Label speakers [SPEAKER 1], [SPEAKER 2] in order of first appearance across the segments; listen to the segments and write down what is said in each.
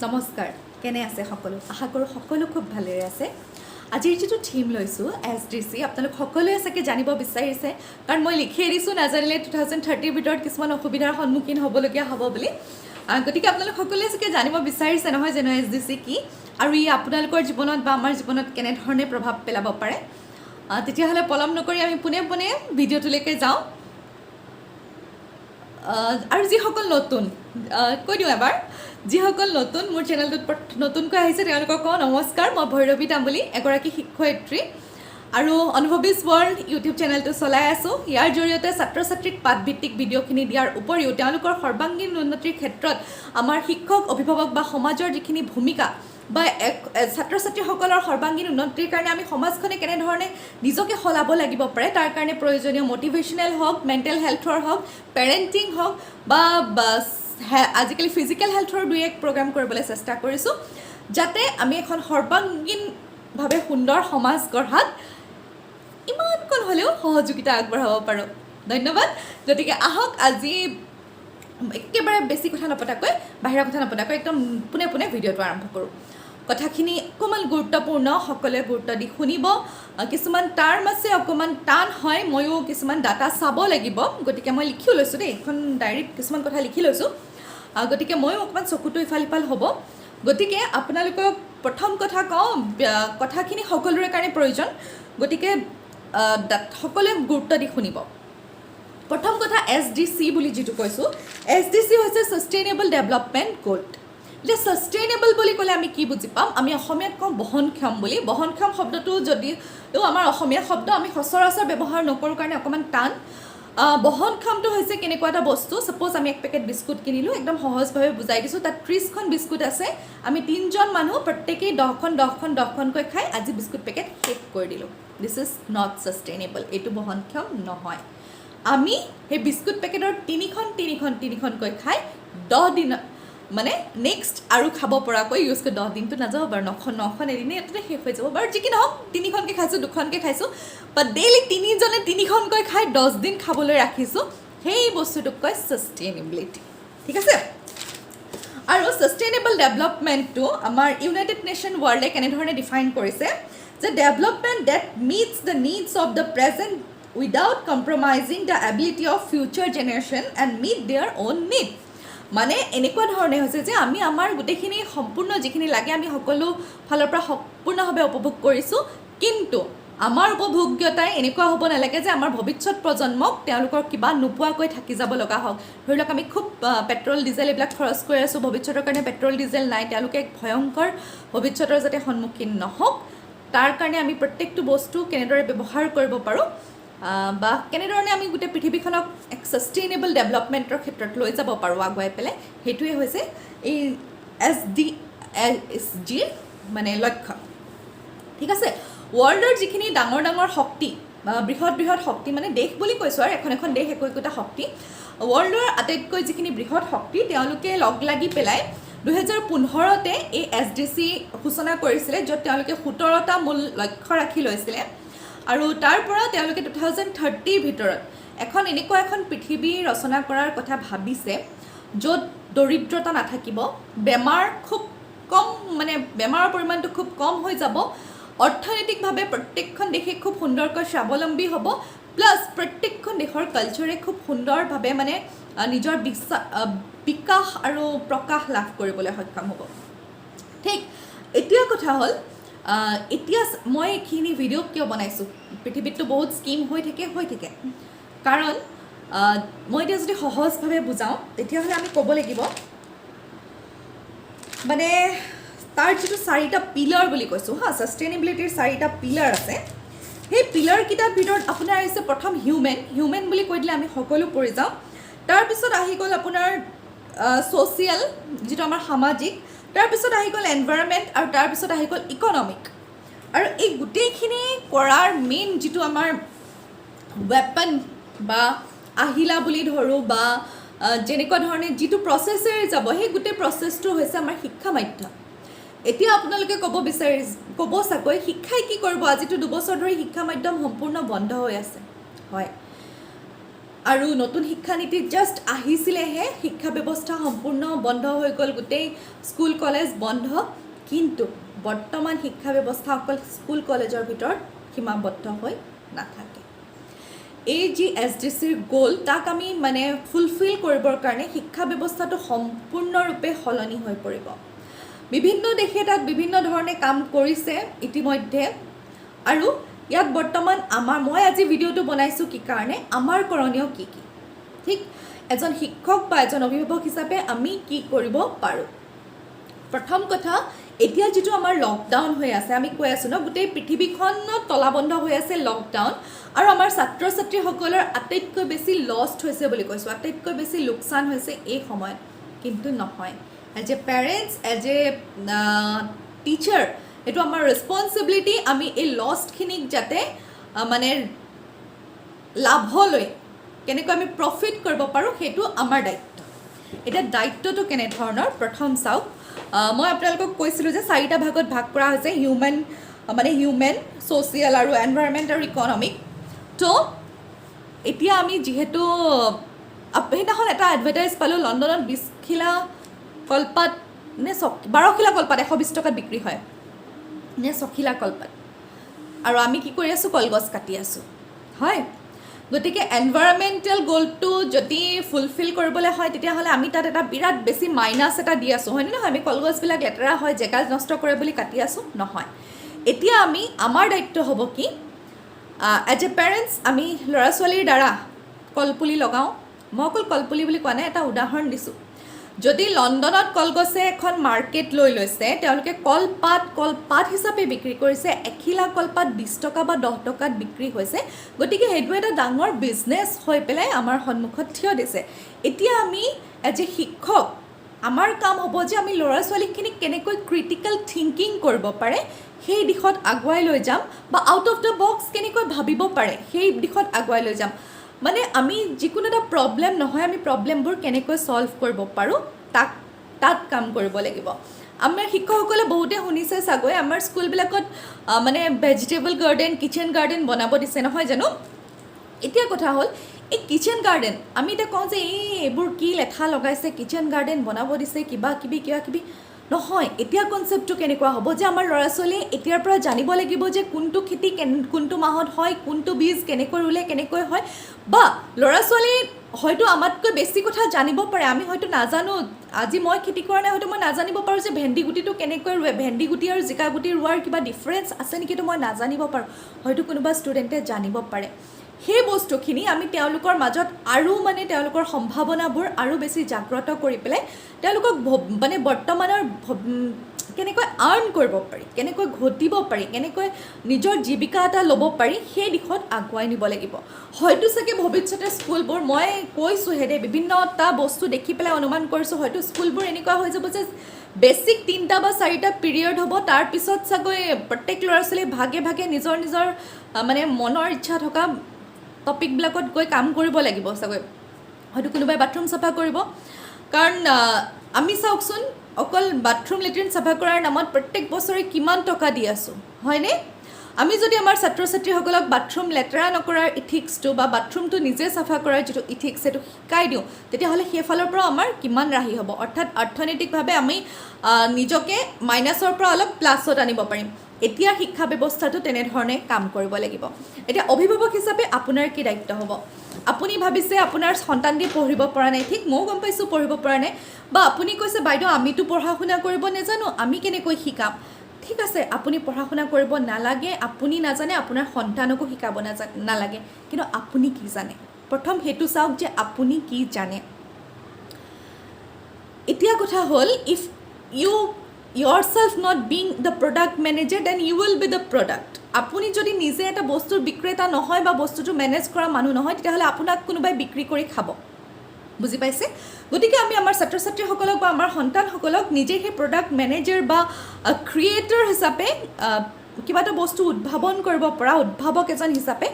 [SPEAKER 1] নমস্কাৰ কেনে আছে সকলো আশা কৰোঁ সকলো খুব ভালেৰে আছে আজিৰ যেটো থিম লৈছো এছডিসি আপোনালোক সকলোৱে চাগে জানিব বিচাৰিছে কাৰণ মই লিখি এৰিছো নাজানিলে 2030 ভিতৰত কিছুমান অসুবিধাৰ সন্মুখীন হ'বলগীয়া হ'ব বুলি গতিকে আপোনালোক সকলোৱে চাগে জানিব বিচাৰিছে নহয় যেন এছডিসি কি আৰু ই আপোনালোকৰ জীৱনত বা আমাৰ জীৱনত কেনে ধৰণে প্ৰভাৱ পেলাব পাৰে তেতিয়াহ'লে পলম নকৰি আমি পুনে পুনে ভিডিঅ'টোলৈকে যাওঁ আৰু যিসকল নতুন কৈ দিওঁ এবাৰ যিসকল নতুন মোৰ চেনেলটোত নতুনকৈ আহিছে তেওঁলোকক কওঁ নমস্কাৰ মই ভৈৰৱী তাম্বুলী এগৰাকী শিক্ষয়িত্ৰী আৰু অনুভৱীজ ৱৰ্ল্ড ইউটিউব চেনেলটো চলাই আছোঁ ইয়াৰ জৰিয়তে ছাত্ৰ ছাত্ৰীক পাঠভিত্তিক ভিডিঅ'খিনি দিয়াৰ উপৰিও তেওঁলোকৰ সৰ্বাংগীন উন্নতিৰ ক্ষেত্ৰত আমাৰ শিক্ষক অভিভাৱক বা সমাজৰ যিখিনি ভূমিকা বা ছাত্ৰ ছাত্ৰীসকলৰ সৰ্বাংগীন উন্নতিৰ কাৰণে আমি সমাজখনে কেনেধৰণে নিজকে সলাব লাগিব পাৰে তাৰ কাৰণে প্ৰয়োজনীয় মটিভেশ্যনেল হওক মেণ্টেল হেল্থৰ হওক পেৰেণ্টিং হওক বা আজিকালি ফিজিকেল হেল্থৰ দুই এক প্ৰগ্ৰাম কৰিবলৈ চেষ্টা কৰিছোঁ যাতে আমি এখন সৰ্বাংগীনভাৱে সুন্দৰ সমাজ গঢ়াত ইমানকণ হ'লেও সহযোগিতা আগবঢ়াব পাৰোঁ ধন্যবাদ গতিকে আহক আজি একেবাৰে বেছি কথা নপতাকৈ বাহিৰা কথা নপতাকৈ একদম পুনে পুনে ভিডিঅ'টো আৰম্ভ কৰোঁ কথাখিনি অকণমান গুৰুত্বপূৰ্ণ সকলোৱে গুৰুত্ব দি শুনিব কিছুমান টাৰ্ম আছে অকণমান টান হয় ময়ো কিছুমান ডাটা চাব লাগিব গতিকে মই লিখিও লৈছোঁ দেই এখন ডায়েৰীত কিছুমান কথা লিখি লৈছোঁ গতিকে ময়ো অকণমান চকুটো ইফাল সিফাল হ'ব গতিকে আপোনালোকক প্ৰথম কথা কওঁ কথাখিনি সকলোৰে কাৰণে প্ৰয়োজন গতিকে সকলোৱে গুৰুত্ব দি শুনিব প্ৰথম কথা এছডিসি বুলি যিটো কৈছোঁ এছডিসি হৈছে ছাষ্টেইনেবল ডেভেলপমেণ্ট গ'ল এতিয়া ছাষ্টেইনেবল বুলি ক'লে আমি কি বুজি পাম আমি অসমীয়াত কওঁ বহনক্ষম বুলি বহনক্ষম শব্দটো যদিও আমাৰ অসমীয়া শব্দ আমি সচৰাচৰ ব্যৱহাৰ নকৰোঁ কাৰণে অকণমান টান বহনক্ষমটো হৈছে কেনেকুৱা এটা বস্তু ছাপ'জ আমি এক পেকেট বিস্কুট কিনিলোঁ একদম সহজভাৱে বুজাই দিছোঁ তাত 30খন বিস্কুট আছে আমি 3জন মানুহ প্ৰত্যেকেই 10খনকৈ খাই আজি বিস্কুট পেকেট শেষ কৰি দিলোঁ দিছ ইজ নট ছাষ্টেইনেবল এইটো বহনক্ষম নহয় আমি সেই বিস্কুট পেকেটৰ 3খনকৈ খাই 10 দিন মানে নেক্সট আৰু খাব পৰাকৈ ইউজ কৰি 10 দিনটো নাযাব বাৰু 9খন এদিনে এটাতে শেষ হৈ যাব বাৰু যি কি নহওক 3খনকৈ খাইছোঁ 2খনকৈ খাইছোঁ বাট ডেইলি 3জনে 3খনকৈ খাই 10 দিন খাবলৈ ৰাখিছোঁ সেই বস্তুটোক কয় ছাষ্টেইনেবিলিটি ঠিক আছে আৰু ছাষ্টেইনেবল ডেভেলপমেণ্টটো আমাৰ ইউনাইটেড নেশ্যন ৱৰ্ল্ডে কেনেধৰণে ডিফাইন কৰিছে যে development that meets the needs of the present without compromising the ability of future generation and meet their own need মানে এনেকুৱা ধৰণে হৈছে যে আমি আমাৰ গোটেইখিনি সম্পূৰ্ণ যিখিনি লাগে আমি সকলো ফালৰ পৰা সম্পূৰ্ণভাৱে উপভোগ কৰিছোঁ কিন্তু আমাৰ উপভোগ্যতাই এনেকুৱা হ'ব নালাগে যে আমাৰ ভৱিষ্যত প্ৰজন্মক তেওঁলোকৰ কিবা নোপোৱাকৈ থাকি যাব লগা হওক ধৰি লওক আমি খুব পেট্ৰল ডিজেল এইবিলাক খৰচ কৰি আছোঁ ভৱিষ্যতৰ কাৰণে পেট্ৰল ডিজেল নাই তেওঁলোকে এক ভয়ংকৰ ভৱিষ্যতৰ যাতে সন্মুখীন নহওক তাৰ কাৰণে আমি প্ৰত্যেকটো বস্তু কেনেদৰে ব্যৱহাৰ কৰিব পাৰোঁ বা কেনেধৰণে আমি গোটেই পৃথিৱীখনক এক ছাষ্টেইনেবল ডেভেলপমেণ্টৰ ক্ষেত্ৰত লৈ যাব পাৰোঁ আগুৱাই পেলাই সেইটোৱে হৈছে এই এছডিজিৰ মানে লক্ষ্য ঠিক আছে ৱৰ্ল্ডৰ যিখিনি ডাঙৰ ডাঙৰ শক্তি বৃহৎ শক্তি মানে দেশ বুলি কৈছোঁ আৰু এখন দেশ একোটা শক্তি ৱৰ্ল্ডৰ আটাইতকৈ যিখিনি বৃহৎ শক্তি তেওঁলোকে লগ লাগি পেলাই 2015তে এই এছডিসি সূচনা কৰিছিলে য'ত তেওঁলোকে 17টা মূল লক্ষ্য ৰাখি লৈছিলে আৰু তাৰ পৰা তেওঁলোকে 2030 ভিতৰত এনেকুৱা এখন পৃথিৱী ৰচনা কৰাৰ কথা ভাবিছে য'ত দৰিদ্ৰতা নাথাকিব বেমাৰ খুব কম মানে বেমাৰৰ পৰিমাণটো খুব কম হৈ যাব অৰ্থনৈতিকভাৱে প্ৰত্যেকখন দেশে খুব সুন্দৰকৈ স্বাৱলম্বী হ'ব প্লাছ প্ৰত্যেকখন দেশৰ কালচাৰে খুব সুন্দৰভাৱে মানে নিজৰ বিকাশ আৰু প্ৰকাশ লাভ কৰিবলৈ সক্ষম হ'ব ঠিক এতিয়া কথা হ'ল এতিয়া মই এইখিনি ভিডিঅ' কিয় বনাইছোঁ পৃথিৱীততো বহুত স্কিম হৈ থাকে কাৰণ মই এতিয়া যদি সহজভাৱে বুজাওঁ তেতিয়াহ'লে আমি ক'ব লাগিব মানে তাৰ যিটো 4টা পিলাৰ বুলি কৈছোঁ ছাষ্টেইনেবিলিটিৰ 4টা পিলাৰ আছে সেই পিলাৰকেইটাৰ ভিতৰত আপোনাৰ আহিছে প্ৰথম হিউমেন বুলি কৈ দিলে আমি সকলো পৰি যাওঁ তাৰপিছত আহি গ'ল আপোনাৰ ছ'চিয়েল যিটো আমাৰ সামাজিক তাৰপিছত আহি গ'ল এনভাইৰনমেণ্ট আৰু তাৰপিছত আহি গ'ল ইকনমিক আৰু এই গোটেইখিনি কৰাৰ মেইন যিটো আমাৰ ৱেপন বা আহিলা বুলি ধৰোঁ বা যেনেকুৱা ধৰণে যিটো প্ৰচেছেৰে যাব সেই গোটেই প্ৰচেছটো হৈছে আমাৰ শিক্ষা মাধ্যম এতিয়া আপোনালোকে ক'ব চাগৈ শিক্ষাই কি কৰিব আজিতো 2 বছৰ ধৰি শিক্ষা মাধ্যম সম্পূৰ্ণ বন্ধ হৈ আছে হয় আৰু নতুন শিক্ষানীতি জাষ্ট আহিছিলেহে শিক্ষা ব্যৱস্থা সম্পূৰ্ণ বন্ধ হৈ গ'ল গোটেই স্কুল কলেজ বন্ধ কিন্তু বৰ্তমান শিক্ষা ব্যৱস্থা অকল স্কুল কলেজৰ ভিতৰত সীমাবদ্ধ হৈ নাথাকে এই যি SDCৰ গোল তাক আমি মানে ফুলফিল কৰিবৰ কাৰণে শিক্ষা ব্যৱস্থাটো সম্পূৰ্ণৰূপে সলনি হৈ পৰিব বিভিন্ন দেশে তাত বিভিন্ন ধৰণে কাম কৰিছে ইতিমধ্যে আৰু ইয়াত বৰ্তমান মই আজি ভিডিঅ'টো বনাইছোঁ কি কাৰণে আমাৰ কৰণীয় কি ঠিক এজন শিক্ষক বা এজন অভিভাৱক হিচাপে আমি কি কৰিব পাৰোঁ প্ৰথম কথা এতিয়া যেটো আমাৰ লকডাউন হৈ আছে আমি কৈ আছো ন গোটেই পৃথিৱীখনত তলাবন্ধ হৈ আছে লকডাউন আৰু আমাৰ ছাত্ৰ ছাত্ৰীসকলৰ আটাইতকৈ বেছি লষ্ট হৈছে বুলি কৈছো আটাইতকৈ বেছি লোকসান হৈছে এই সময়ত কিন্তু নহয় as a parents as a teacher এটো আমাৰ ৰেসপন্সিবিলিটি আমি এই লষ্ট খিনিক যাতে মানে লাভলৈ কেনেকৈ আমি প্ৰফিট কৰিব পাৰো হেতু আমাৰ দায়িত্ব এটা দায়িত্বটো কেনে ধৰণৰ প্ৰথম চাওক মই আপোনালোকক কৈছিলোঁ যে চাৰিটা ভাগত ভাগ কৰা হৈছে হিউমেন সোশিয়েল আৰু এনভাইৰনমেন্ট আৰু ইকনমিক তো এতিয়া আমি যেহেতু সেইদিনাখন এটা এডভাৰটাইজ পালোঁ লণ্ডনত 20 খিলা কলপাত নে 12 খিলা কলপাত 120 টকাত বিক্ৰী হয় নে 6 খিলা কলপাত আৰু আমি কি কৰি আছোঁ কলগছ কাটি আছোঁ হয় গতিকে এনভাইৰনমেন্টাল গোলটো যদি ফুলফিল কৰিবলৈ হয় তেতিয়াহ'লে আমি তাত এটা বিৰাট বেছি মাইনাছ এটা দি আছোঁ হয়নে নহয় আমি কলগছবিলাক লেতেৰা হয় জেগা নষ্ট কৰে বুলি কাটি আছোঁ নহয় এতিয়া আমি আমাৰ দায়িত্ব হ'ব কি এজ এ পেৰেন্টস আমি ল'ৰা ছোৱালীৰ দ্বাৰা কলপুলি লগাওঁ মই অকল কলপুলি বুলি কোৱা নাই এটা উদাহৰণ দিছোঁ যদি লণ্ডনত কলগছে এখন মাৰ্কেট লৈ লৈছে তেওঁলোকে কলপাত হিচাপে বিক্ৰী কৰিছে এখিলা কলপাত 20 টকা বা 10 টকাত বিক্ৰী হৈছে গতিকে হেতু এটা ডাঙৰ বিজনেছ হৈ পেলাই আমাৰ সন্মুখত থিয় দিছে এতিয়া আমি এজ এ শিক্ষক আমাৰ কাম হ'ব যে আমি ল'ৰা ছোৱালীখিনিক কেনেকৈ ক্ৰিটিকেল থিংকিং কৰিব পাৰে সেই দিশত আগুৱাই লৈ যাম বা আউট অফ দ্য বক্স কেনেকৈ ভাবিব পাৰে সেই দিশত আগুৱাই লৈ যাম মানে আমি যিকোনো এটা প্ৰবলেম নহয় আমি প্ৰবলেমবোৰ কেনেকৈ সলভ কৰিব পাৰোঁ তাত কাম কৰিব লাগিব আমাৰ শিক্ষকসকলে বহুতে শুনিছে চাগৈ আমাৰ স্কুলবিলাকত মানে ভেজিটেবল গাৰ্ডেন কিচেন গাৰ্ডেন বনাব দিছে নহয় জানো এতিয়া কথা হ'ল এই কিচেন গাৰ্ডেন আমি এটা কওঁ যে এইবোৰ কি লেঠা লগাইছে কিচেন গাৰ্ডেন বনাব দিছে কিবা কিবি নহয় এতিয়া কনসেপ্টটো কেনেকুৱা হ'ব যে আমাৰ ল'ৰা ছোৱালীয়ে এতিয়াৰ পৰা জানিব লাগিব যে কোনটো খেতি কোনটো মাহত হয় কোনটো বীজ কেনেকৈ ৰুলে কেনেকৈ হয় বা ল'ৰা ছোৱালী হয়তো আমাতকৈ বেছি কথা জানিব পাৰে আমি হয়তো নাজানো আজি মই খেতি কৰা নাই হয়তো মই নাজানিব পাৰোঁ যে ভেন্দি গুটিটো কেনেকৈ ৰুৱে ভেন্দি গুটি আৰু জিকা গুটি ৰুৱাৰ কিবা ডিফাৰেন্স আছে নেকি তো মই নাজানিব পাৰোঁ হয়তো কোনোবা ষ্টুডেণ্টে জানিব পাৰে সেই বস্তুখিনি আমি তেওঁলোকৰ মাজত আৰু মানে তেওঁলোকৰ সম্ভাৱনাবোৰ আৰু বেছি জাগ্ৰত কৰি পেলাই তেওঁলোকক মানে বৰ্তমানৰ কেনেকৈ আৰ্ণ কৰিব পাৰি কেনেকৈ ঘটিব পাৰি কেনেকৈ নিজৰ জীৱিকা এটা ল'ব পাৰি সেই দিশত আগুৱাই নিব লাগিব হয়তো চাগে ভৱিষ্যতে স্কুলবোৰ মই কৈছোঁ হেৰে বিভিন্নটা বস্তু দেখি পেলাই অনুমান কৰিছোঁ হয়তো স্কুলবোৰ এনেকুৱা হৈ যাব যে বেসিক 3টা বা 4টা পিৰিয়ড হ'ব তাৰ পিছত চাগৈ প্ৰত্যেক ল'ৰা ছোৱালী ভাগে নিজৰ মানে মনৰ ইচ্ছা থকা টপিকবিলাকত গৈ কাম কৰিব লাগিব চাগৈ হয়তো কোনোবাই বাথৰুম চাফা কৰিব কাৰণ আমি চাওকচোন অকল বাথৰুম লেট্ৰিন চাফা কৰাৰ নামত প্ৰত্যেক বছৰে কিমান টকা দি আছোঁ হয়নে আমি যদি আমাৰ ছাত্ৰ ছাত্ৰীসকলক বাথৰুম লেতেৰা নকৰাৰ ইথিক্সটো বা বাথৰুমটো নিজে চাফা কৰাৰ যিটো ইথিক্স সেইটো শিকাই দিওঁ তেতিয়াহ'লে সেইফালৰ পৰা আমাৰ কিমান ৰাহি হ'ব অৰ্থাৎ অৰ্থনৈতিকভাৱে আমি নিজকে মাইনাছৰ পৰা অলপ প্লাছত আনিব পাৰিম এতিয়া শিক্ষা ব্যৱস্থাটো তেনেধৰণে কাম কৰিব লাগিব এতিয়া অভিভাৱক হিচাপে আপোনাৰ কি দায়িত্ব হ'ব আপুনি ভাবিছে আপোনাৰ সন্তানটি পঢ়িব পৰা নাই ঠিক ময়ো গম পাইছোঁ পঢ়িব পৰা নাই বা আপুনি কৈছে বাইদেউ আমিতো পঢ়া শুনা কৰিব নাজানো আমি কেনেকৈ শিকাম ঠিক আছে আপুনি পঢ়া শুনা কৰিব নালাগে আপুনি নাজানে আপোনাৰ সন্তানকো শিকাব নালাগে কিন্তু আপুনি কি জানে প্ৰথম হেতু চাওক যে আপুনি কি জানে এতিয়া কথা হ'ল if you yourself not being the product manager then you will be the product আপুনি যদি নিজে এটা বস্তুৰ বিক্ৰেতা নহয় বা বস্তুটো মেনেজ কৰা মানুহ নহয় তেতিয়াহ'লে আপোনাক কোনোবাই বিক্ৰী কৰি খাব বুজি পাইছে গতিকে আমি আমাৰ ছাত্ৰ ছাত্ৰীসকলক বা আমাৰ সন্তানসকলক নিজে সেই প্ৰডাক্ট মেনেজাৰ বা ক্ৰিয়েটৰ হিচাপে কিবা এটা বস্তু উদ্ভাৱন কৰিব পৰা উদ্ভাৱক এজন হিচাপে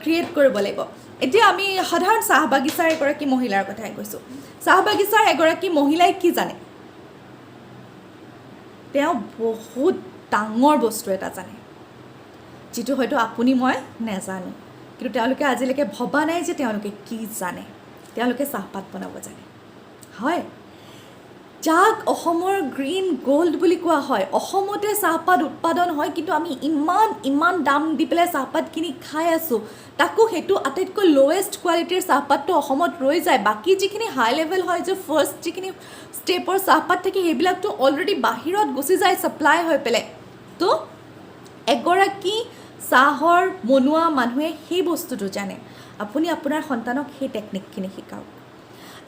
[SPEAKER 1] ক্ৰিয়েট কৰিব লাগিব এতিয়া আমি সাধাৰণ চাহ বাগিচাৰ এগৰাকী মহিলাৰ কথাই কৈছোঁ চাহ বাগিচাৰ এগৰাকী মহিলাই কি জানে তেওঁ বহুত ডাঙৰ বস্তু এটা জানে যিটো হয়তো আপুনি মই নাজানো কিন্তু তেওঁলোকে আজিলৈকে ভবা নাই যে তেওঁলোকে কি জানে। তেওঁলোকে চাহপাত বনাব জানে। হয়, যাক অসমৰ গ্ৰীণ গ'ল্ড বুলি কোৱা হয়। অসমতে চাহপাত উৎপাদন হয়, কিন্তু আমি ইমান দাম দি পেলাই চাহপাত কিনি খাই আছোঁ। তাকো সেইটো আটাইতকৈ ল'ৱেষ্ট কোৱালিটিৰ চাহপাতটো অসমত ৰৈ যায়। বাকী যিখিনি হাই লেভেল হয়, যে ফাৰ্ষ্ট যিখিনি ষ্টেপৰ চাহপাত থাকে, সেইবিলাকতো অলৰেডি বাহিৰত গুচি যায় ছাপ্লাই হৈ পেলাই। তো এগৰাকী চাহৰ বনোৱা মানুহে সেই বস্তুটো জানে। আপুনি আপোনাৰ সন্তানক সেই টেকনিকখিনি শিকাওক।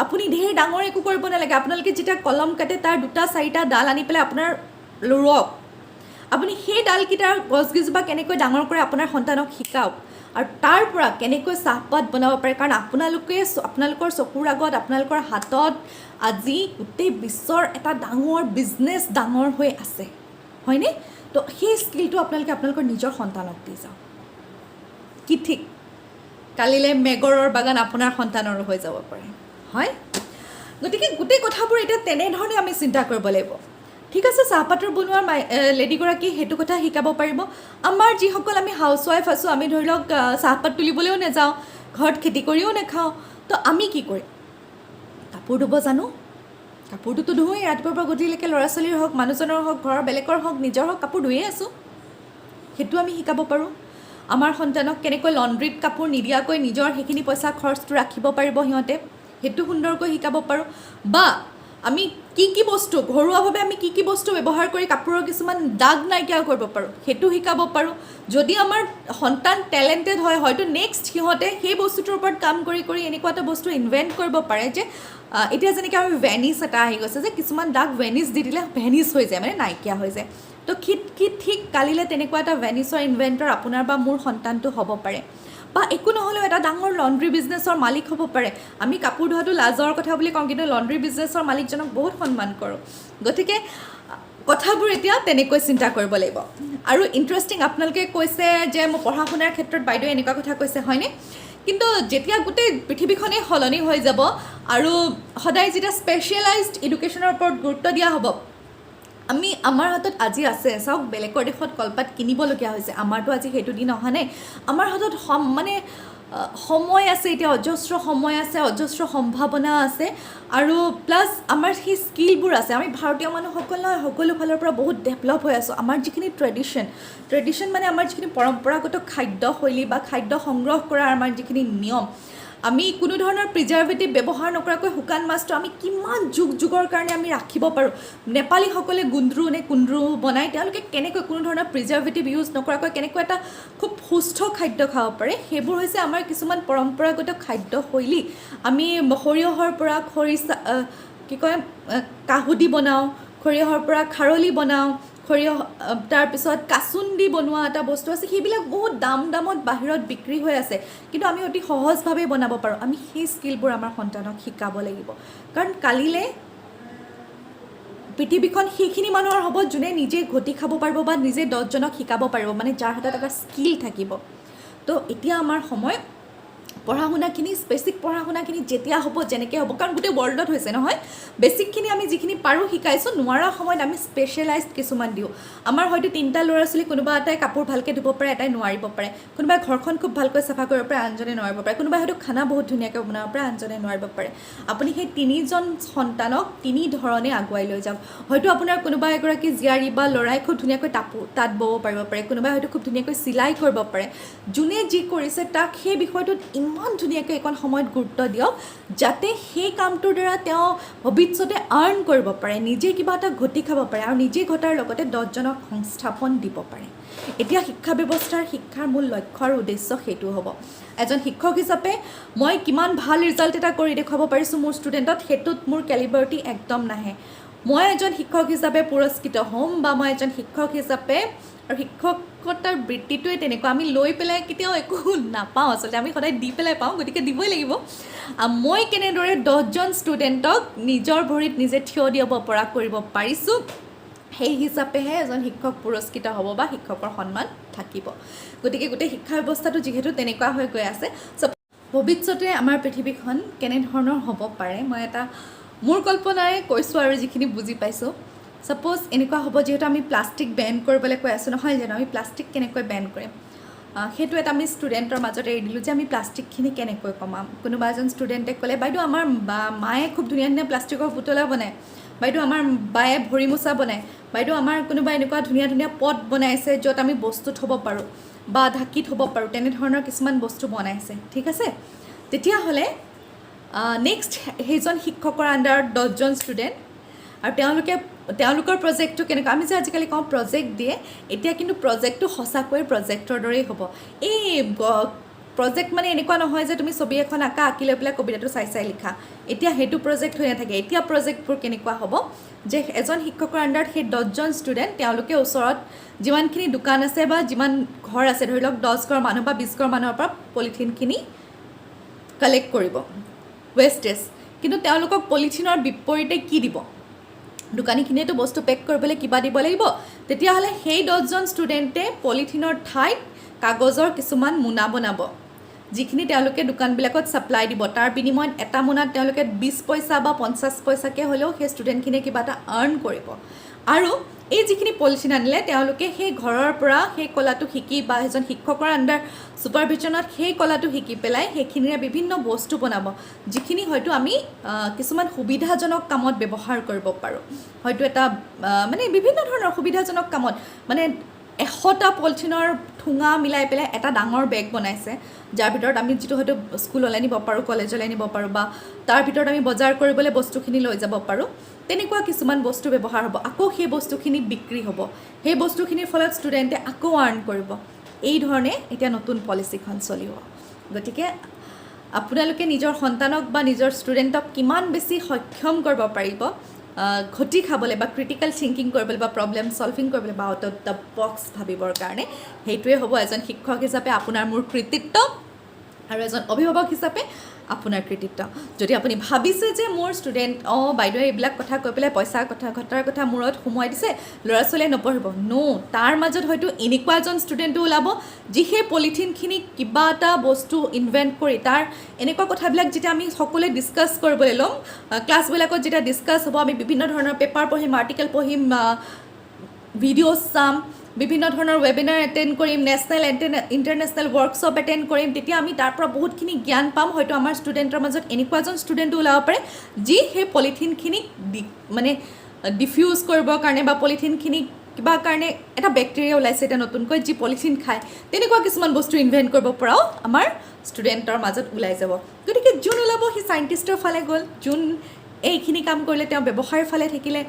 [SPEAKER 1] আপুনি ঢেৰ ডাঙৰ একো কৰিব নালাগে। আপোনালোকে যেতিয়া কলম কাটে, তাৰ 2-4টা ডাল আনি পেলাই আপোনাৰ ৰুৱক। আপুনি সেই ডালকেইটাৰ গছকেইজোপা কেনেকৈ ডাঙৰ কৰে আপোনাৰ সন্তানক শিকাওক, আৰু তাৰ পৰা কেনেকৈ চাহপাত বনাব পাৰে। কাৰণ আপোনালোকৰ চকুৰ আগত, আপোনালোকৰ হাতত আজি গোটেই বিশ্বৰ এটা ডাঙৰ বিজনেছ ডাঙৰ হৈ আছে, হয়নে? তো সেই স্কিলটো আপোনালোকে আপোনালোকৰ নিজৰ সন্তানক দি যাওক। কি ঠিক কালিলৈ মেগৰৰ বাগান আপোনাৰ সন্তানৰো হৈ যাব পাৰে, হয়? গতিকে গোটেই কথাবোৰ এতিয়া তেনেধৰণে আমি চিন্তা কৰিব লাগিব। ঠিক আছে, চাহপাতৰ বনোৱাৰ লেডিগৰাকীয়ে সেইটো কথা শিকাব পাৰিব। আমাৰ যিসকল আমি হাউচৱাইফ আছোঁ, আমি ধৰি লওক চাহপাত তুলিবলৈও নাযাওঁ, ঘৰত খেতি কৰিও নাখাওঁ, তো আমি কি কৰিম? কাপোৰ ধুব জানো, কাপোৰটোতো ধুৱেই। ৰাতিপুৱাৰ পৰা গধূলিলৈকে ল'ৰা ছোৱালীৰ হওক, মানুহজনৰ হওক, ঘৰৰ বেলেগৰ হওক, নিজৰ হওক, কাপোৰ ধুয়ে আছোঁ। সেইটো আমি শিকাব পাৰোঁ। আমাৰ সন্তানক কেনেকৈ লণ্ড্ৰীত কাপোৰ নিদিয়াকৈ নিজৰ সেইখিনি পইচা খৰচটো ৰাখিব পাৰিব সিহঁতে, সেইটো সুন্দৰকৈ শিকাব পাৰোঁ। বা আমি কি বস্তু ঘৰুৱাভাৱে আমি কি বস্তু ব্যৱহাৰ কৰি কাপোৰৰ কিছুমান দাগ নাইকিয়া কৰিব পাৰোঁ, সেইটো শিকাব পাৰোঁ। যদি আমাৰ সন্তান টেলেণ্টেড হয়, হয়তো নেক্সট সিহঁতে সেই বস্তুটোৰ ওপৰত কাম কৰি এনেকুৱা এটা বস্তু ইনভেণ্ট কৰিব পাৰে যে এতিয়া যেনেকৈ আমি ভেনিছ এটা আহি গৈছে, যে কিছুমান দাগ ভেনিছ দি দিলে ভেনিছ হৈ যায়, মানে নাইকিয়া হৈ যায়। তো কি ঠিক কালিলৈ তেনেকুৱা এটা ভেনিছৰ ইনভেণ্টৰ আপোনাৰ বা মোৰ সন্তানটো হ'ব পাৰে। বা একো নহ'লেও এটা ডাঙৰ লণ্ড্ৰী বিজনেছৰ মালিক হ'ব পাৰে। আমি কাপোৰ ধোৱাটো লাজৰ কথা বুলি কওঁ, কিন্তু লণ্ড্ৰী বিজনেছৰ মালিকজনক বহুত সন্মান কৰোঁ। গতিকে কথাবোৰ এতিয়া তেনেকৈ চিন্তা কৰিব লাগিব। আৰু ইণ্টাৰেষ্টিং, আপোনালোকে কৈছে যে মোৰ পঢ়া শুনাৰ ক্ষেত্ৰত বাইদেৱে এনেকুৱা কথা কৈছে, হয়নে? কিন্তু যেতিয়া গোটেই পৃথিৱীখনেই সলনি হৈ যাব আৰু সদায় যেতিয়া স্পেচিয়েলাইজড এডুকেশ্যনৰ ওপৰত গুৰুত্ব দিয়া হ'ব, আমাৰ হাতত আজি আছে, চাওক বেলেগৰ দেশত কলপাত কিনিবলগীয়া হৈছে, আমাৰতো আজি সেইটো দিন অহা নাই। আমাৰ হাতত সময় আছে, এতিয়া অজস্ৰ সময় আছে, অজস্ৰ সম্ভাৱনা আছে, আৰু প্লাছ আমাৰ সেই স্কিলবোৰ আছে। আমি ভাৰতীয় মানুহসকল সকলো ফালৰ পৰা বহুত ডেভেলপ হৈ আছোঁ। আমাৰ যিখিনি ট্ৰেডিশ্যন মানে আমাৰ যিখিনি পৰম্পৰাগত খাদ্যশৈলী বা খাদ্য সংগ্ৰহ কৰাৰ আমাৰ যিখিনি নিয়ম, আমি কোনো ধৰণৰ প্ৰিজাৰ্ভেটিভ ব্যৱহাৰ নকৰাকৈ শুকান মাছটো আমি কিমান যুগৰ কাৰণে আমি ৰাখিব পাৰোঁ। নেপালীসকলে কুন্দ্ৰু বনাই, তেওঁলোকে কেনেকৈ কোনো ধৰণৰ প্ৰিজাৰ্ভেটিভ ইউজ নকৰাকৈ কেনেকৈ এটা খুব সুস্থ খাদ্য খাব পাৰে, সেইবোৰ হৈছে আমাৰ কিছুমান পৰম্পৰাগত খাদ্যশৈলী। আমি সৰিয়হৰ পৰা কাহুদি বনাওঁ, সৰিয়হৰ পৰা খাৰলি বনাওঁ, তাৰপিছত কাচুন্দি বনোৱা এটা বস্তু আছে, সেইবিলাক বহুত দামত বাহিৰত বিক্ৰী হৈ আছে, কিন্তু আমি অতি সহজভাৱে বনাব পাৰোঁ। আমি সেই স্কিলবোৰ আমাৰ সন্তানক শিকাব লাগিব। কাৰণ কালিলৈ পৃথিৱীখন সেইখিনি মানুহৰ হ'ব যোনে নিজে ঘটি খাব পাৰিব বা নিজে 10জনক শিকাব পাৰিব, মানে যাৰ হাতত এটা স্কিল থাকিব। তো এতিয়া আমাৰ সময় পঢ়া শুনাখিনি, বেছিক পঢ়া শুনাখিনি যেতিয়া হ'ব, যেনেকৈ হ'ব, কাৰণ গোটেই ৱৰ্ল্ডত হৈছে নহয়, বেছিকখিনি আমি যিখিনি পাৰোঁ শিকাইছোঁ, নোৱাৰা সময়ত আমি স্পেচিয়েলাইজড কিছুমান দিওঁ। আমাৰ হয়তো 3টা ল'ৰা ছোৱালী, কোনোবা এটাই কাপোৰ ভালকৈ ধুব পাৰে, এটাই নোৱাৰিব পাৰে, কোনোবাই ঘৰখন খুব ভালকৈ চাফা কৰিব পাৰে, আনজনে নোৱাৰিব পাৰে, কোনোবাই হয়তো খানা বহুত ধুনীয়াকৈ বনাব পাৰে, আনজনে নোৱাৰিব পাৰে। আপুনি সেই 3জন সন্তানক 3 ধৰণে আগুৱাই লৈ যাওক। হয়তো আপোনাৰ কোনোবা এগৰাকী জীয়াৰী বা ল'ৰাই খুব ধুনীয়াকৈ তাঁত ব'ব পাৰিব পাৰে, কোনোবাই হয়তো খুব ধুনীয়াকৈ চিলাই কৰিব পাৰে। যোনে যি কৰিছে তাক সেই বিষয়টোত ইমান ধুনীয়াকৈ এইকণ সময়ত গুৰুত্ব দিয়ক, যাতে সেই কামটোৰ দ্বাৰা তেওঁ ভৱিষ্যতে আৰ্ণ কৰিব পাৰে, নিজে কিবা এটা ঘটি খাব পাৰে, আৰু নিজে ঘটাৰ লগতে 10জনক সংস্থাপন দিব পাৰে। এতিয়া শিক্ষা ব্যৱস্থাৰ শিক্ষাৰ মূল লক্ষ্য আৰু উদ্দেশ্য সেইটো হ'ব। এজন শিক্ষক হিচাপে মই কিমান ভাল ৰিজাল্ট এটা কৰি দেখুৱাব পাৰিছোঁ মোৰ ষ্টুডেণ্টত, সেইটোত মোৰ কেলিবাৰিটি একদম নাহে। মই এজন শিক্ষক হিচাপে পুৰস্কৃত হ'ম, বা মই এজন শিক্ষক হিচাপে, আৰু শিক্ষকতাৰ বৃত্তিটোৱে তেনেকুৱা, আমি লৈ পেলাই কেতিয়াও একো নাপাওঁ, আচলতে আমি সদায় দি পেলাই পাওঁ, গতিকে দিবই লাগিব। মই কেনেদৰে 10জন ষ্টুডেণ্টক নিজৰ ভৰিত নিজে থিয় দিয়াব পৰা কৰিব পাৰিছোঁ, সেই হিচাপেহে এজন শিক্ষক পুৰস্কৃত হ'ব বা শিক্ষকৰ সন্মান থাকিব। গতিকে গোটেই শিক্ষা ব্যৱস্থাটো যিহেতু তেনেকুৱা হৈ গৈ আছে, ভৱিষ্যতে আমাৰ পৃথিৱীখন কেনেধৰণৰ হ'ব পাৰে, মই এটা মোৰ কল্পনাৰে কৈছোঁ আৰু যিখিনি বুজি পাইছোঁ। ছাপ'জ এনেকুৱা হ'ব, যিহেতু আমি প্লাষ্টিক বেন কৰিবলৈ কৈ আছোঁ নহয় জানো, আমি প্লাষ্টিক কেনেকৈ বেন কৰিম? সেইটো এটা আমি ষ্টুডেণ্টৰ মাজতে এৰি দিলোঁ যে আমি প্লাষ্টিকখিনি কেনেকৈ কমাম। কোনোবা এজন ষ্টুডেণ্টে ক'লে বাইদেউ আমাৰ মায়ে খুব ধুনীয়া ধুনীয়া প্লাষ্টিকৰ পুতলা বনায়, বাইদেউ আমাৰ বায়ে ভৰি মোচা বনায়, বাইদেউ আমাৰ কোনোবা এনেকুৱা ধুনীয়া ধুনীয়া পট বনাইছে য'ত আমি বস্তু থ'ব পাৰোঁ বা ঢাকি থ'ব পাৰোঁ, তেনেধৰণৰ কিছুমান বস্তু বনাইছে। ঠিক আছে, তেতিয়াহ'লে নেক্সট সেইজন শিক্ষকৰ আণ্ডাৰত 10জন ষ্টুডেণ্ট, আৰু তেওঁলোকৰ প্ৰজেক্টটো কেনেকুৱা, আমি যে আজিকালি কওঁ প্ৰজেক্ট দিয়ে, এতিয়া কিন্তু প্ৰজেক্টটো সঁচাকৈ প্ৰজেক্টৰ দৰেই হ'ব। এই প্ৰজেক্ট মানে এনেকুৱা নহয় যে তুমি ছবি এখন আঁকি লৈ পেলাই কবিতাটো চাই লিখা, এতিয়া সেইটো প্ৰজেক্ট হৈ নাথাকে। এতিয়া প্ৰজেক্টবোৰ কেনেকুৱা হ'ব যে এজন শিক্ষকৰ আণ্ডাৰত সেই 10জন ষ্টুডেণ্ট, তেওঁলোকে ওচৰত যিমানখিনি দোকান আছে বা যিমান ঘৰ আছে, ধৰি লওক 10 ঘৰ মানুহ বা 20 ঘৰ মানুহৰ পৰা পলিথিনখিনি কালেক্ট কৰিব, ৱেষ্টেজ। কিন্তু তেওঁলোকক পলিথিনৰ বিপৰীতে কি দিব, দোকানীখিনিয়েতো বস্তু পেক কৰিবলৈ কিবা দিব লাগিব, তেতিয়াহ'লে সেই 10জন ষ্টুডেণ্টে পলিথিনৰ ঠাইত কাগজৰ কিছুমান মোনা বনাব, যিখিনি তেওঁলোকে দোকানবিলাকত ছাপ্লাই দিব। তাৰ বিনিময়ত এটা মোনাত তেওঁলোকে 20 পইচা বা 50 পইচাকৈ হ'লেও সেই ষ্টুডেণ্টখিনিয়ে কিবা এটা আৰ্ণ কৰিব। আৰু এই যিখিনি পলিথিন আনিলে তেওঁলোকে সেই ঘৰৰ পৰা সেই কলাটো শিকি বা এজন শিক্ষকৰ আণ্ডাৰ ছুপাৰভিজনত সেই কলাটো শিকি পেলাই সেইখিনিৰে বিভিন্ন বস্তু বনাব, যিখিনি হয়তো আমি কিছুমান সুবিধাজনক কামত ব্যৱহাৰ কৰিব পাৰোঁ। হয়তো এটা মানে বিভিন্ন ধৰণৰ সুবিধাজনক কামত, মানে 100টা পলিথিনৰ ঠোঙা মিলাই পেলাই এটা ডাঙৰ বেগ বনাইছে, যাৰ ভিতৰত আমি যিটো হয়তো স্কুললৈ নিব পাৰোঁ, কলেজলৈ নিব পাৰোঁ, বা তাৰ ভিতৰত আমি বজাৰ কৰিবলৈ বস্তুখিনি লৈ যাব পাৰোঁ। তেনেকুৱা কিছুমান বস্তু ব্যৱহাৰ হ'ব, আকৌ সেই বস্তুখিনি বিক্ৰী হ'ব, সেই বস্তুখিনিৰ ফলত ষ্টুডেণ্টে আকৌ আৰ্ণ কৰিব। এই ধৰণে এতিয়া নতুন পলিচিখন চলিব। গতিকে আপোনালোকে নিজৰ সন্তানক বা নিজৰ ষ্টুডেণ্টক কিমান বেছি সক্ষম কৰিব পাৰিব ঘটি খাবলৈ বা ক্ৰিটিকেল থিংকিং কৰিবলৈ বা প্ৰব্লেম ছলভিং কৰিবলৈ বা আউট অফ দ্য বক্স ভাবিবৰ কাৰণে, সেইটোৱে হ'ব এজন শিক্ষক হিচাপে আপোনাৰ মোৰ কৃতিত্ব আৰু এজন অভিভাৱক হিচাপে আপোনাৰ কৃতিত্ব। যদি আপুনি ভাবিছে যে মোৰ ষ্টুডেণ্ট বাইদেৱে এইবিলাক কথা কৈ পেলাই পইচা ঘটাৰ কথা মূৰত সোমোৱাই দিছে, ল'ৰা ছোৱালীয়ে নপঢ়িব, তাৰ মাজত হয়তো এনেকুৱা এজন ষ্টুডেণ্টো ওলাব যি সেই পলিথিনখিনিক কিবা এটা বস্তু ইনভেণ্ট কৰি, তাৰ এনেকুৱা কথাবিলাক যেতিয়া আমি সকলোৱে ডিছকাছ কৰিবলৈ ল'ম, ক্লাছবিলাকত যেতিয়া ডিছকাছ হ'ব, আমি বিভিন্ন ধৰণৰ পেপাৰ পঢ়িম, আৰ্টিকেল পঢ়িম, ভিডিঅ'জ চাম, বিভিন্ন ধৰণৰ ৱেবিনাৰ এটেণ্ড কৰিম, নেশ্যনেল ইণ্টাৰনেশ্যনেল ৱৰ্কশ্বপ এটেণ্ড কৰিম, তেতিয়া আমি তাৰ পৰা বহুতখিনি জ্ঞান পাম। হয়তো আমাৰ ষ্টুডেণ্টৰ মাজত এনেকুৱা এজন ষ্টুডেণ্টো ওলাব পাৰে যি সেই পলিথিনখিনিক মানে ডিফিউজ কৰিবৰ কাৰণে বা পলিথিনখিনিক কিবা কাৰণে এটা বেক্টেৰিয়া ওলাইছে এতিয়া নতুনকৈ, যি পলিথিন খায়, তেনেকুৱা কিছুমান বস্তু ইনভেণ্ট কৰিব পৰাও আমাৰ ষ্টুডেণ্টৰ মাজত ওলাই যাব। গতিকে যোন ওলাব সি চাইণ্টিষ্টৰ ফালে গ'ল, যোন এইখিনি কাম কৰিলে তেওঁ ব্যৱসায়ৰ ফালে থাকিলে,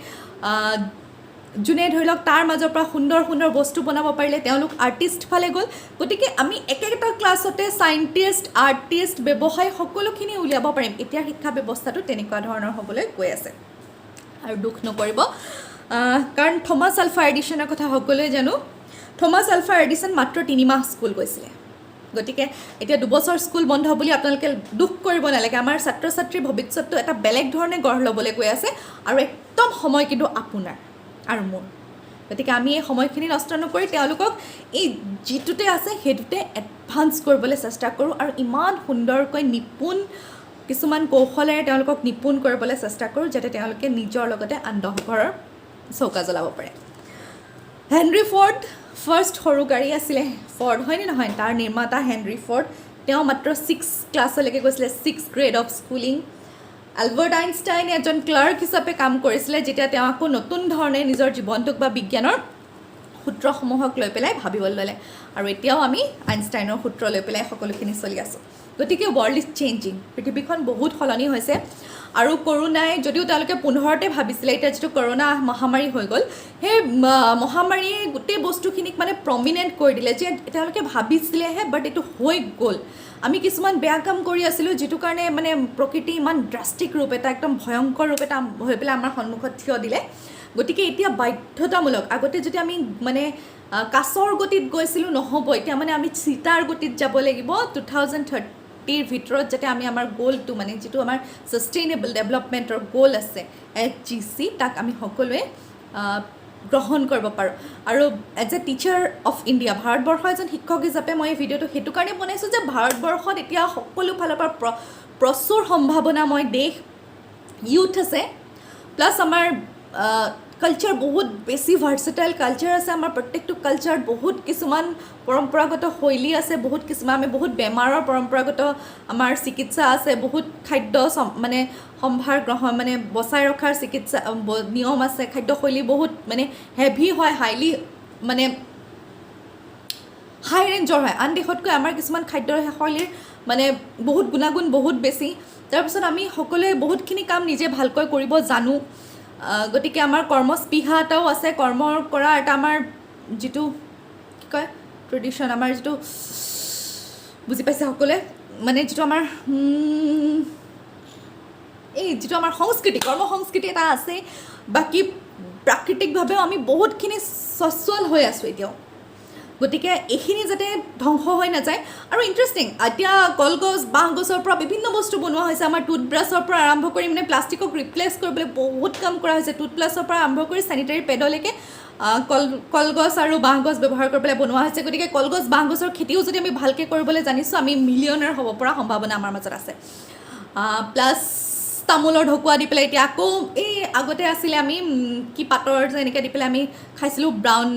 [SPEAKER 1] যোনে ধৰি লওক তাৰ মাজৰ পৰা সুন্দৰ সুন্দৰ বস্তু বনাব পাৰিলে তেওঁলোক আৰ্টিষ্ট ফালে গ'ল। গতিকে আমি একেটা ক্লাছতে চাইণ্টিষ্ট, আৰ্টিষ্ট, ব্যৱসায় সকলোখিনি উলিয়াব পাৰিম। এতিয়া শিক্ষা ব্যৱস্থাটো তেনেকুৱা ধৰণৰ হ'বলৈ গৈ আছে। আৰু দুখ নকৰিব, কাৰণ থমাছ আলভা এডিছনৰ কথা সকলোৱে জানো। থমাছ আলভা এডিছন মাত্ৰ 3 মাহ স্কুল গৈছিলে। গতিকে এতিয়া 2 বছৰ স্কুল বন্ধ বুলি আপোনালোকে দুখ কৰিব নালাগে। আমাৰ ছাত্ৰ ছাত্ৰীৰ ভৱিষ্যতটো এটা বেলেগ ধৰণে গঢ় ল'বলৈ গৈ আছে, আৰু একদম সময় কিন্তু আপোনাৰ আৰু মোৰ। গতিকে আমি এই সময়খিনি নষ্ট নকৰি তেওঁলোকক এই যিটোতে আছে সেইটোতে এডভান্স কৰিবলৈ চেষ্টা কৰোঁ, আৰু ইমান সুন্দৰকৈ নিপুণ কিছুমান কৌশলেৰে তেওঁলোকক নিপুণ কৰিবলৈ চেষ্টা কৰোঁ, যাতে তেওঁলোকে নিজৰ লগতে আন 10 ঘৰৰ চৌকা জ্বলাব পাৰে। হেনৰি ফৰ্ড ফাৰ্ষ্ট সৰু গাড়ী আছিলে, ফৰ্ড হয়নে নহয়, তাৰ নিৰ্মাতা হেনৰি ফৰ্ড। তেওঁ মাত্ৰ 6 ক্লাছলৈকে গৈছিলে, 6 গ্ৰেড অফ স্কুলিং। এলবাৰ্ট আইনষ্টাইনে এজন ক্লাৰ্ক হিচাপে কাম কৰিছিলে, যেতিয়া তেওঁ আকৌ নতুন ধৰণে নিজৰ জীৱনটোক বা বিজ্ঞানৰ সূত্ৰসমূহক লৈ পেলাই ভাবিবলৈ ল'লে, আৰু এতিয়াও আমি আইনষ্টাইনৰ সূত্ৰ লৈ পেলাই সকলোখিনি চলি আছোঁ। গতিকে ৱৰ্ল্ড ইজ চেঞ্জিং, পৃথিৱীখন বহুত সলনি হৈছে। আৰু কৰোণাই যদিও তেওঁলোকে 15তে ভাবিছিলে, এতিয়া যিটো কৰোণা মহামাৰী হৈ গ'ল, সেই মহামাৰীয়ে গোটেই বস্তুখিনিক মানে প্ৰমিনেণ্ট কৰি দিলে, যে তেওঁলোকে ভাবিছিলেহে বাট এইটো হৈ গ'ল। আমি কিছুমান বেয়া কাম কৰি আছিলোঁ, যিটো কাৰণে মানে প্ৰকৃতি ইমান ড্ৰাষ্টিক ৰূপ এটা, একদম ভয়ংকৰ ৰূপ এটা হৈ পেলাই আমাৰ সন্মুখত থিয় দিলে। গতিকে এতিয়া বাধ্যতামূলক, আগতে যদি আমি মানে কাছৰ গতিত গৈছিলোঁ নহ'ব, এতিয়া মানে আমি চিতাৰ গতিত যাব লাগিব। 2030ৰ ভিতৰত যাতে আমি আমাৰ গ'লটো, মানে যিটো আমাৰ ছাষ্টেইনেবল ডেভেলপমেণ্টৰ গ'ল আছে SDG, তাক আমি সকলোৱে গ্ৰহণ কৰিব পাৰোঁ। আৰু as a teacher of India, ভাৰতবৰ্ষৰ এজন শিক্ষক হিচাপে মই এই ভিডিঅ'টো সেইটো কাৰণে বনাইছোঁ যে ভাৰতবৰ্ষত এতিয়া সকলো ফালৰ পৰা প্ৰচুৰ সম্ভাৱনাময় দেশ, ইউথ আছে, প্লাছ আমাৰ কালচাৰ বহুত বেছি ভাৰ্চেটাইল কালচাৰ আছে আমাৰ প্ৰত্যেকটো কালচাৰত বহুত কিছুমান পৰম্পৰাগত শৈলী আছে বহুত কিছুমান আমি বহুত বেমাৰৰ পৰম্পৰাগত আমাৰ চিকিৎসা আছে বহুত খাদ্য মানে সম্ভাৰ গ্ৰহণ মানে বচাই ৰখাৰ চিকিৎসা নিয়ম আছে খাদ্যশৈলী বহুত মানে হেভি হয় হাইলি মানে হাই ৰেঞ্জৰ হয় আন দেশতকৈ আমাৰ কিছুমান খাদ্যৰ শৈলীৰ মানে বহুত গুণাগুণ বহুত বেছি তাৰপিছত আমি সকলোৱে বহুতখিনি কাম নিজে ভালকৈ কৰিব জানো গতিকে আমাৰ কৰ্মস্পৃহা এটাও আছে কৰ্মৰ কৰা এটা আমাৰ যিটো কি কয় ট্ৰেডিশ্যন আমাৰ যিটো বুজি পাইছে সকলোৱে মানে যিটো আমাৰ এই যিটো আমাৰ সংস্কৃতি কৰ্ম সংস্কৃতি এটা আছে বাকী প্ৰাকৃতিকভাৱেও আমি বহুতখিনি সচ্ছল হৈ আছোঁ এতিয়াও গতিকে এইখিনি যাতে ধ্বংস হৈ নাযায় আৰু ইণ্টাৰেষ্টিং এতিয়া কলগছ বাঁহগছৰ পৰা বিভিন্ন বস্তু বনোৱা হৈছে আমাৰ টুথব্ৰাছৰ পৰা আৰম্ভ কৰি মানে প্লাষ্টিকক ৰিপ্লেচ কৰিবলৈ বহুত কাম কৰা হৈছে টুথব্ৰাছৰ পৰা আৰম্ভ কৰি চেনিটাৰী পেডলৈকে কলগছ আৰু বাঁহগছ ব্যৱহাৰ কৰি পেলাই বনোৱা হৈছে গতিকে কলগছ বাঁহগছৰ খেতিও যদি আমি ভালকৈ কৰিবলৈ জানিছোঁ আমি মিলিয়নাৰ হ'ব পৰা সম্ভাৱনা আমাৰ মাজত আছে প্লাছ তামোলৰ ঢকুৱা দি পেলাই এতিয়া আকৌ এই আগতে আছিলে আমি কি পাতৰ যে এনেকৈ দি পেলাই আমি খাইছিলোঁ ব্ৰাউন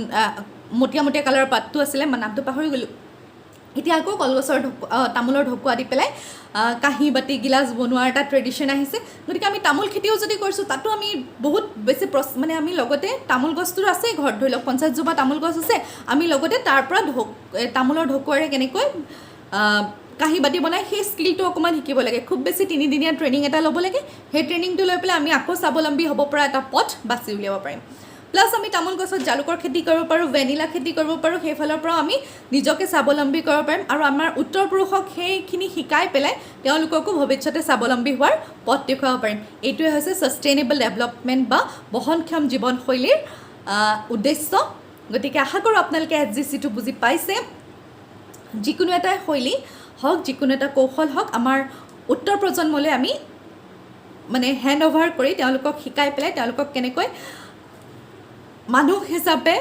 [SPEAKER 1] মটিয়া মটিয়া কালাৰৰ পাতটো আছিলে মই নামটো পাহৰি গ'লোঁ এতিয়া আকৌ কলগছৰ তামোলৰ ঢকুৱা দি পেলাই কাঁহী বাতি গিলাচ বনোৱাৰ এটা ট্ৰেডিশ্যন আহিছে গতিকে আমি তামোল খেতিও যদি কৰিছোঁ তাতো আমি বহুত বেছি মানে আমি লগতে তামোল গছটোৰ আছে ঘৰত ধৰি লওক 50 জোপা তামোল গছ আছে আমি লগতে তাৰ পৰা তামোলৰ ঢকুৱাৰে কেনেকৈ কাঁহী বাতি বনাই সেই স্কিলটো অকণমান শিকিব লাগে খুব বেছি 3 দিনীয়া ট্ৰেইনিং এটা ল'ব লাগে সেই ট্ৰেইনিংটো লৈ পেলাই আমি আকৌ স্বাৱলম্বী হ'ব পৰা এটা পথ বাছি উলিয়াব পাৰিম প্লাছ আমি তামোল গছত জালুকৰ খেতি কৰিব পাৰোঁ ভেনিলা খেতি কৰিব পাৰোঁ সেইফালৰ পৰাও আমি নিজকে স্বাৱলম্বী কৰিব পাৰিম আৰু আমাৰ উত্তৰ পুৰুষক সেইখিনি শিকাই পেলাই তেওঁলোককো ভৱিষ্যতে স্বাৱলম্বী হোৱাৰ পথ দেখুৱাব পাৰিম এইটোৱে হৈছে ছাষ্টেইনেবল ডেভেলপমেণ্ট বা বহনক্ষম জীৱনশৈলীৰ উদ্দেশ্য গতিকে আশা কৰোঁ আপোনালোকে SGCটো বুজি পাইছে যিকোনো এটা শৈলী হওক যিকোনো এটা কৌশল হওক আমাৰ উত্তৰ প্ৰজন্মলৈ আমি মানে হেণ্ড অভাৰ কৰি তেওঁলোকক শিকাই পেলাই তেওঁলোকক কেনেকৈ মানুহ হিচাপে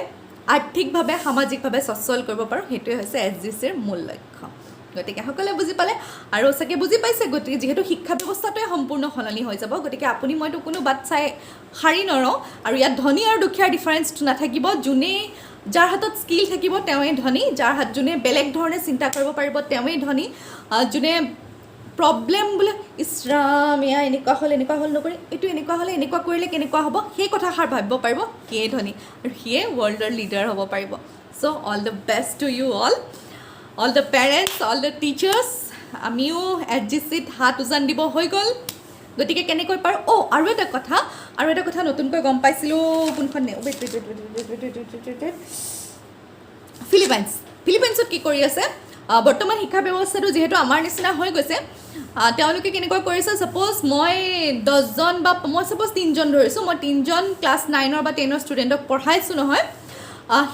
[SPEAKER 1] আৰ্থিকভাৱে সামাজিকভাৱে সচ্ছল কৰিব পাৰোঁ সেইটোৱে হৈছে SGCৰ মূল লক্ষ্য গতিকে সকলোৱে বুজি পালে আৰু চাগে বুজি পাইছে গতিকে যিহেতু শিক্ষা ব্যৱস্থাটোৱে সম্পূৰ্ণ সলনি হৈ যাব গতিকে আপুনি মইতো কোনো বাট চাই সাৰি নৰওঁ আৰু ইয়াত ধনী আৰু দুখীয়াৰ ডিফাৰেঞ্চটো নাথাকিব যোনে যাৰ হাতত স্কিল থাকিব তেওঁৱেই ধনী যোনে বেলেগ ধৰণে চিন্তা কৰিব পাৰিব তেওঁৱেই ধনী যোনে প্ৰব্লেম বোলে ইছৰাম এয়া এনেকুৱা হ'ল নকৰি এইটো এনেকুৱা হ'লে এনেকুৱা কৰিলে কেনেকুৱা হ'ব সেই কথাষাৰ ভাবিব পাৰিব সিয়ে ধনী আৰু সিয়ে ৱৰ্ল্ডৰ লিডাৰ হ'ব পাৰিব so' all the best to you all the parents all the teachers আমিও SGCত হাত উজান দিব হৈ গ'ল গতিকে কেনেকৈ পাৰোঁ আৰু এটা কথা নতুনকৈ গম পাইছিলোঁ কোনখন ফিলিপাইনছত কি কৰি আছে বৰ্তমান শিক্ষা ব্যৱস্থাটো যিহেতু আমাৰ নিচিনা হৈ গৈছে তেওঁলোকে কেনেকৈ কৰিছে ছাপ'জ মই 10জন বা মই ছাপ'জ 3জন ধৰিছোঁ মই 3জন ক্লাছ 9 বা 10ৰ ষ্টুডেণ্টক পঢ়াইছোঁ নহয়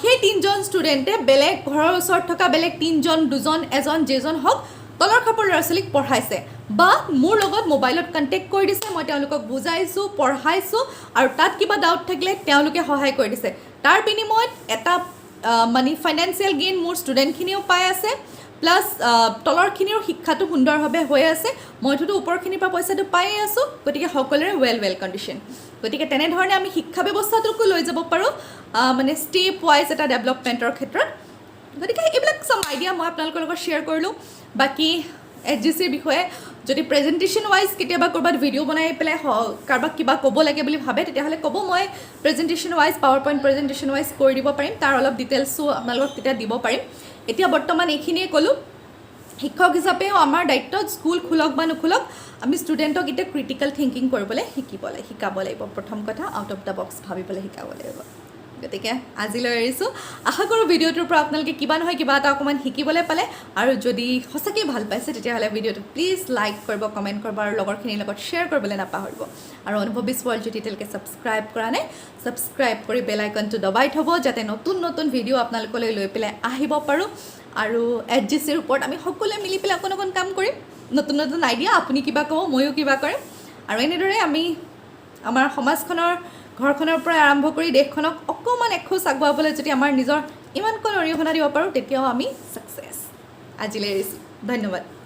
[SPEAKER 1] সেই 3জন ষ্টুডেণ্টে বেলেগ ঘৰৰ ওচৰত থকা বেলেগ 3জন 2জন এজন যেজন হওক তলৰ খাপৰ ল'ৰা ছোৱালীক পঢ়াইছে বা মোৰ লগত মোবাইলত কণ্টেক্ট কৰি দিছে মই তেওঁলোকক বুজাইছোঁ পঢ়াইছোঁ আৰু তাত কিবা ডাউট থাকিলে তেওঁলোকে সহায় কৰি দিছে তাৰ বিনিময়ত এটা মানে ফাইনেন্সিয়েল গেইন মোৰ ষ্টুডেণ্টখিনিও পাই আছে প্লাছ তলৰখিনিৰ শিক্ষাটো সুন্দৰভাৱে হৈ আছে মইতো ওপৰখিনিৰ পৰা পইচাটো পায়ে আছোঁ গতিকে সকলোৰে ৱেল কণ্ডিশ্যন গতিকে তেনেধৰণে আমি শিক্ষা ব্যৱস্থাটোকো লৈ যাব পাৰোঁ মানে ষ্টেপ ৱাইজ এটা ডেভেলপমেণ্টৰ ক্ষেত্ৰত গতিকে এইবিলাক চাম আইডিয়া মই আপোনালোকৰ লগত শ্বেয়াৰ কৰিলোঁ বাকী SGCৰ বিষয়ে যদি প্ৰেজেণ্টেশ্যন ৱাইজ কেতিয়াবা ক'ৰবাত ভিডিঅ' বনাই পেলাই কাৰোবাক কিবা ক'ব লাগে বুলি ভাবে তেতিয়াহ'লে ক'ব মই presentation wise power point presentation wise কৰি দিব পাৰিম তাৰ অলপ ডিটেইলছো আপোনালোকক তেতিয়া দিব পাৰিম এতিয়া বৰ্তমান এইখিনিয়ে ক'লোঁ শিক্ষক হিচাপেও আমাৰ দায়িত্ব স্কুল খোলক বা নোখোলক আমি ষ্টুডেণ্টক এতিয়া ক্ৰিটিকেল থিংকিং কৰিবলৈ শিকাব লাগিব প্ৰথম কথা আউট অফ দ্য বক্স ভাবিবলৈ শিকাব লাগিব গতিকে আজিলৈ এৰিছোঁ আশা কৰোঁ ভিডিঅ'টোৰ পৰা আপোনালোকে কিবা নহয় কিবা এটা অকণমান শিকিবলৈ পালে আৰু যদি সঁচাকৈ ভাল পাইছে তেতিয়াহ'লে ভিডিঅ'টো প্লিজ লাইক কৰিব কমেণ্ট কৰিব আৰু লগৰখিনিৰ লগত শ্বেয়াৰ কৰিবলৈ নাপাহৰিব আৰু অনুভৱিছ ৱৰ্ল্ড যদি এতিয়ালৈকে ছাবস্ক্ৰাইব কৰা নাই ছাবস্ক্ৰাইব কৰি বেল আইকনটো দবাই থ'ব যাতে নতুন ভিডিঅ' আপোনালোকলৈ লৈ পেলাই আহিব পাৰোঁ আৰু SGCৰ ওপৰত আমি সকলোৱে মিলি পেলাই অকণ কাম কৰিম নতুন আইডিয়া আপুনি কিবা ক'ব ময়ো কিবা কৰিম আৰু এনেদৰে আমি আমাৰ সমাজখনৰ ঘৰখনৰ পৰা আৰম্ভ কৰি দেশখনক অকণমান এখোজ আগুৱাবলৈ যদি আমাৰ নিজৰ ইমানকণ অৰিহণা দিব পাৰোঁ তেতিয়াও আমি ছাকচেছ আজিলৈ এৰিছোঁ ধন্যবাদ